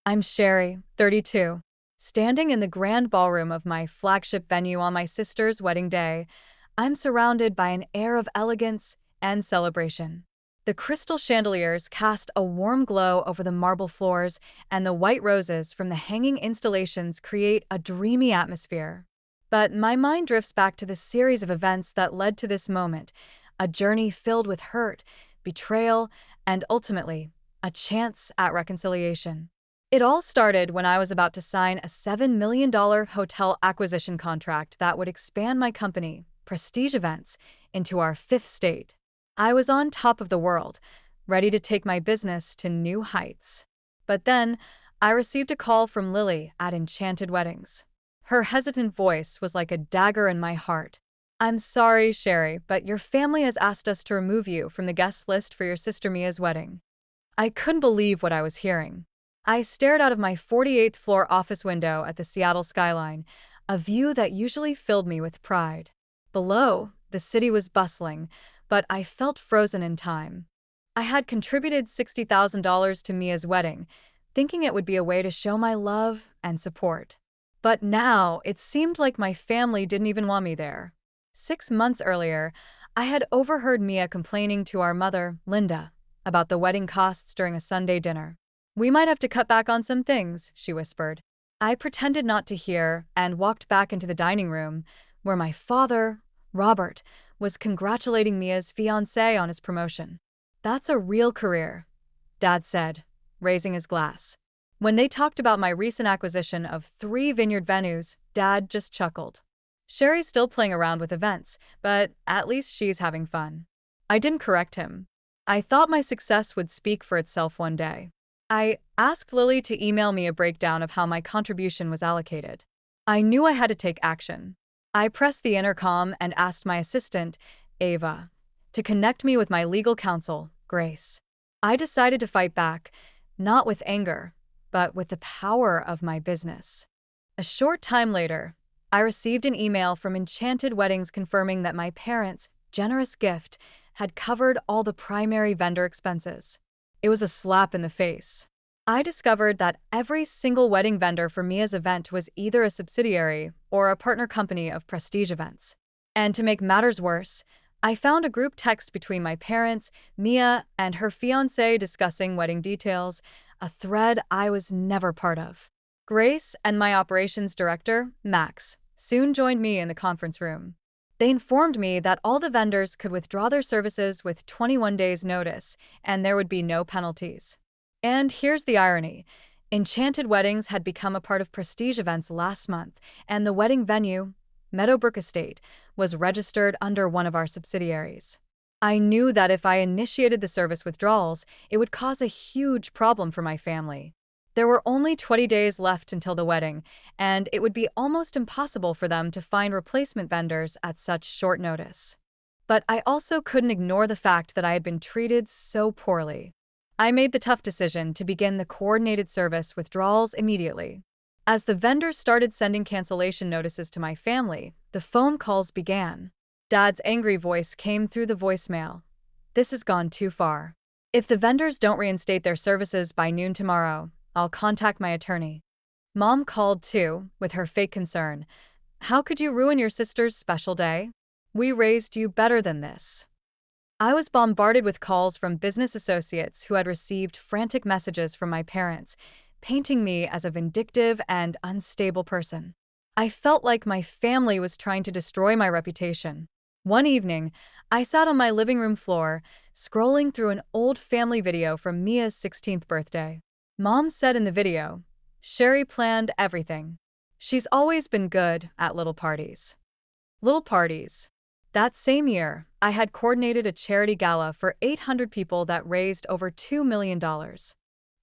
I'm Sherry, 32, standing in the grand ballroom of my flagship venue on my sister's wedding day. I'm surrounded by an air of elegance and celebration. The crystal chandeliers cast a warm glow over the marble floors, and the white roses from the hanging installations create a dreamy atmosphere. But my mind drifts back to the series of events that led to this moment, a journey filled with hurt, betrayal, and ultimately, a chance at reconciliation. It all started when I was about to sign a $7 million hotel acquisition contract that would expand my company, Prestige Events, into our fifth state. I was on top of the world, ready to take my business to new heights. But then, I received a call from Lily at Enchanted Weddings. Her hesitant voice was like a dagger in my heart. "I'm sorry, Sherry, but your family has asked us to remove you from the guest list for your sister Mia's wedding." I couldn't believe what I was hearing. I stared out of my 48th floor office window at the Seattle skyline, a view that usually filled me with pride. Below, the city was bustling, but I felt frozen in time. I had contributed $60,000 to Mia's wedding, thinking it would be a way to show my love and support. But now, it seemed like my family didn't even want me there. 6 months earlier, I had overheard Mia complaining to our mother, Linda, about the wedding costs during a Sunday dinner. "We might have to cut back on some things," she whispered. I pretended not to hear and walked back into the dining room, where my father, Robert, was congratulating Mia's fiancé on his promotion. "That's a real career," Dad said, raising his glass. When they talked about my recent acquisition of 3 vineyard venues, Dad just chuckled. "Sherry's still playing around with events, but at least she's having fun." I didn't correct him. I thought my success would speak for itself one day. I asked Lily to email me a breakdown of how my contribution was allocated. I knew I had to take action. I pressed the intercom and asked my assistant, Ava, to connect me with my legal counsel, Grace. I decided to fight back, not with anger, but with the power of my business. A short time later, I received an email from Enchanted Weddings confirming that my parents' generous gift had covered all the primary vendor expenses. It was a slap in the face. I discovered that every single wedding vendor for Mia's event was either a subsidiary or a partner company of Prestige Events. And to make matters worse, I found a group text between my parents, Mia, and her fiancé discussing wedding details, a thread I was never part of. Grace and my operations director, Max, soon joined me in the conference room. They informed me that all the vendors could withdraw their services with 21 days' notice, and there would be no penalties. And here's the irony. Enchanted Weddings had become a part of Prestige Events last month, and the wedding venue, Meadowbrook Estate, was registered under one of our subsidiaries. I knew that if I initiated the service withdrawals, it would cause a huge problem for my family. There were only 20 days left until the wedding, and it would be almost impossible for them to find replacement vendors at such short notice. But I also couldn't ignore the fact that I had been treated so poorly. I made the tough decision to begin the coordinated service withdrawals immediately. As the vendors started sending cancellation notices to my family, the phone calls began. Dad's angry voice came through the voicemail. "This has gone too far. If the vendors don't reinstate their services by noon tomorrow, I'll contact my attorney." Mom called too, with her fake concern. "How could you ruin your sister's special day? We raised you better than this." I was bombarded with calls from business associates who had received frantic messages from my parents, painting me as a vindictive and unstable person. I felt like my family was trying to destroy my reputation. One evening, I sat on my living room floor, scrolling through an old family video from Mia's 16th birthday. Mom said in the video, "Sherry planned everything. She's always been good at little parties." Little parties. That same year, I had coordinated a charity gala for 800 people that raised over $2 million.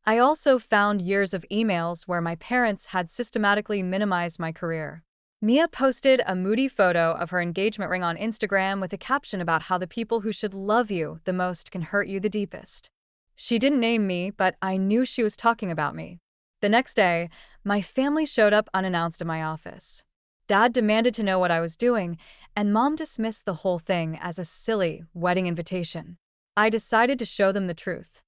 I also found years of emails where my parents had systematically minimized my career. Mia posted a moody photo of her engagement ring on Instagram with a caption about how the people who should love you the most can hurt you the deepest. She didn't name me, but I knew she was talking about me. The next day, my family showed up unannounced at my office. Dad demanded to know what I was doing, and Mom dismissed the whole thing as a silly wedding invitation. I decided to show them the truth.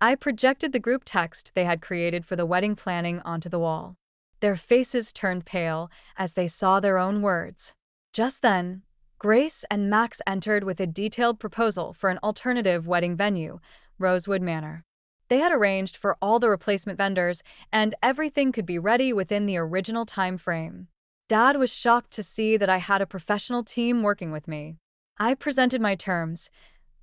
I projected the group text they had created for the wedding planning onto the wall. Their faces turned pale as they saw their own words. Just then, Grace and Max entered with a detailed proposal for an alternative wedding venue, Rosewood Manor. They had arranged for all the replacement vendors, and everything could be ready within the original time frame. Dad was shocked to see that I had a professional team working with me. I presented my terms: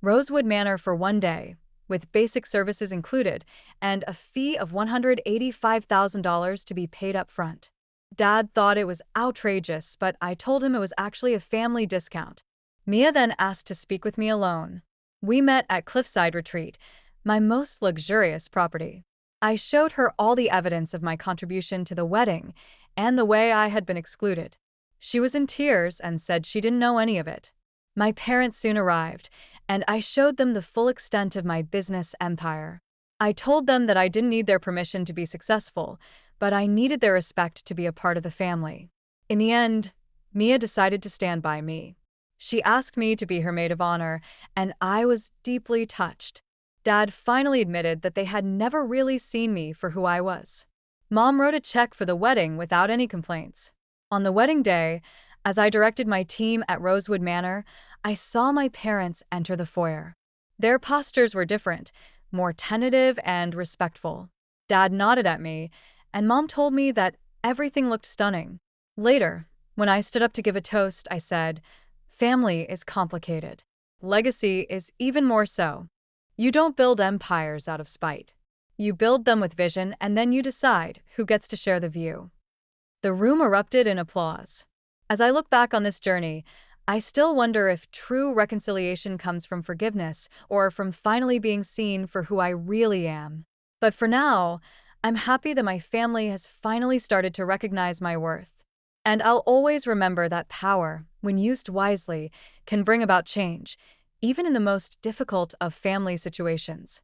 Rosewood Manor for one day, with basic services included, and a fee of $185,000 to be paid up front. Dad thought it was outrageous, but I told him it was actually a family discount. Mia then asked to speak with me alone. We met at Cliffside Retreat, my most luxurious property. I showed her all the evidence of my contribution to the wedding and the way I had been excluded. She was in tears and said she didn't know any of it. My parents soon arrived, and I showed them the full extent of my business empire. I told them that I didn't need their permission to be successful, but I needed their respect to be a part of the family. In the end, Mia decided to stand by me. She asked me to be her maid of honor, and I was deeply touched. Dad finally admitted that they had never really seen me for who I was. Mom wrote a check for the wedding without any complaints. On the wedding day, as I directed my team at Rosewood Manor, I saw my parents enter the foyer. Their postures were different, more tentative and respectful. Dad nodded at me, and Mom told me that everything looked stunning. Later, when I stood up to give a toast, I said, "Family is complicated. Legacy is even more so. You don't build empires out of spite. You build them with vision, and then you decide who gets to share the view." The room erupted in applause. As I look back on this journey, I still wonder if true reconciliation comes from forgiveness or from finally being seen for who I really am. But for now, I'm happy that my family has finally started to recognize my worth. And I'll always remember that power, when used wisely, can bring about change, even in the most difficult of family situations.